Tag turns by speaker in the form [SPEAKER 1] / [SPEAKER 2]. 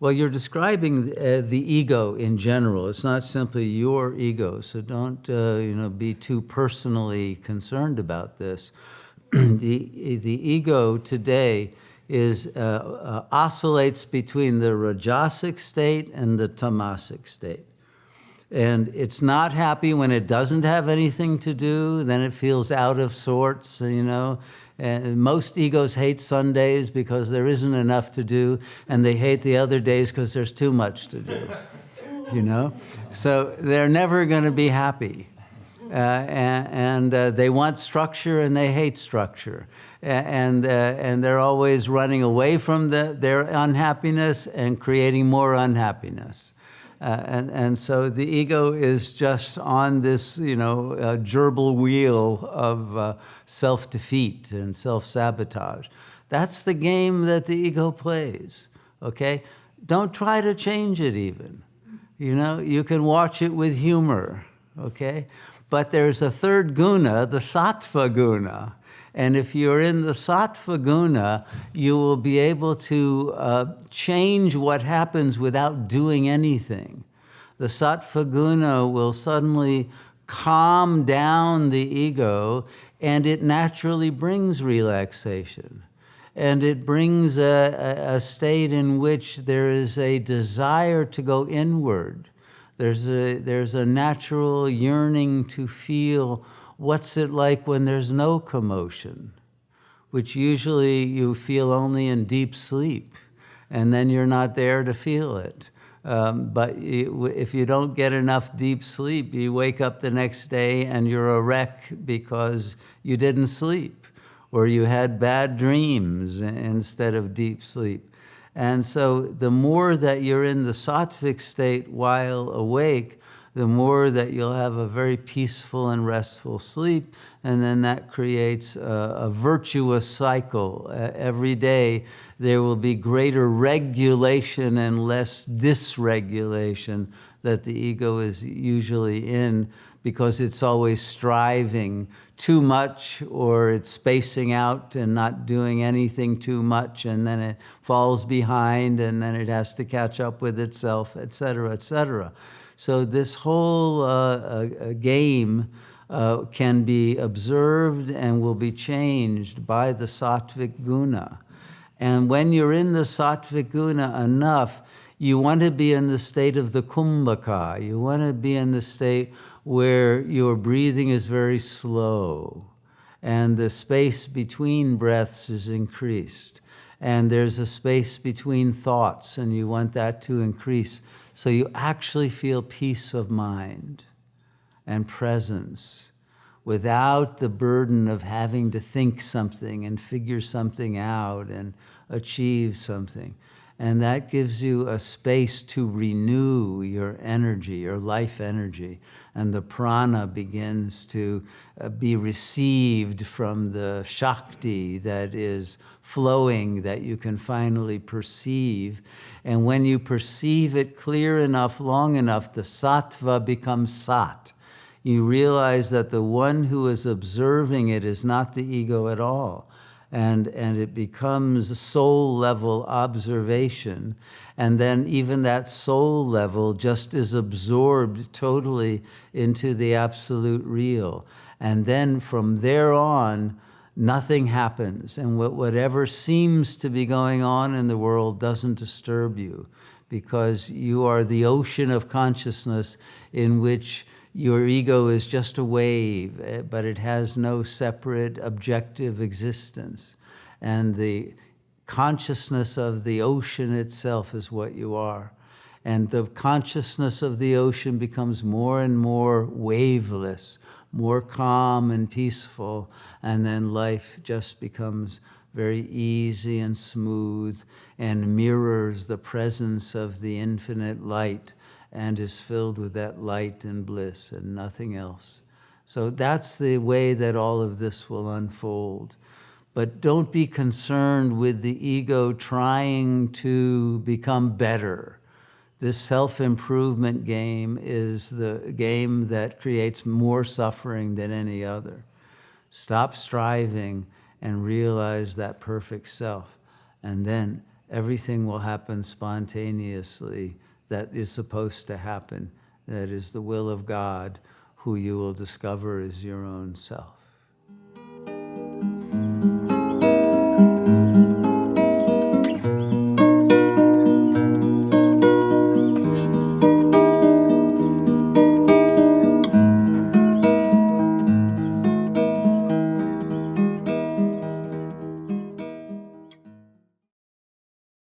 [SPEAKER 1] Well, you're describing the ego in general. It's not simply your ego, so don't be too personally concerned about this. The ego today oscillates between the rajasic state and the tamasic state. And it's not happy when it doesn't have anything to do, then it feels out of sorts, And most egos hate Sundays because there isn't enough to do, and they hate the other days because there's too much to do, So they're never going to be happy. And they want structure and they hate structure. And they're always running away from their unhappiness and creating more unhappiness. And so the ego is just on this, gerbil wheel of self-defeat and self-sabotage. That's the game that the ego plays, okay? Don't try to change it even. You can watch it with humor, okay? But there's a third guna, the sattva guna. And if you're in the sattva guna, you will be able to change what happens without doing anything. The sattva guna will suddenly calm down the ego, and it naturally brings relaxation. And it brings a state in which there is a desire to go inward. There's a natural yearning to feel what's it like when there's no commotion, which usually you feel only in deep sleep, and then you're not there to feel it. But if you don't get enough deep sleep, you wake up the next day and you're a wreck because you didn't sleep, or you had bad dreams instead of deep sleep. And so the more that you're in the sattvic state while awake, the more that you'll have a very peaceful and restful sleep, and then that creates a virtuous cycle. Every day there will be greater regulation and less dysregulation that the ego is usually in, because it's always striving too much, or it's spacing out and not doing anything too much, and then it falls behind, and then it has to catch up with itself, et cetera, et cetera. So this whole game can be observed and will be changed by the sattvic guna. And when you're in the sattvic guna enough, you want to be in the state of the kumbhaka. You want to be in the state where your breathing is very slow, and the space between breaths is increased. And there's a space between thoughts, and you want that to increase. So you actually feel peace of mind and presence without the burden of having to think something and figure something out and achieve something. And that gives you a space to renew your energy, your life energy. And the prana begins to be received from the Shakti that is flowing, that you can finally perceive. And when you perceive it clear enough, long enough, the sattva becomes sat. You realize that the one who is observing it is not the ego at all. And it becomes soul level observation. And then even that soul level just is absorbed totally into the absolute real. And then from there on, nothing happens. And whatever seems to be going on in the world doesn't disturb you, because you are the ocean of consciousness in which your ego is just a wave, but it has no separate objective existence. And the consciousness of the ocean itself is what you are. And the consciousness of the ocean becomes more and more waveless, more calm and peaceful, and then life just becomes very easy and smooth and mirrors the presence of the infinite light, and is filled with that light and bliss and nothing else. So that's the way that all of this will unfold. But don't be concerned with the ego trying to become better. This self-improvement game is the game that creates more suffering than any other. Stop striving and realize that perfect self. And then everything will happen spontaneously that is supposed to happen. That is the will of God, who you will discover is your own self.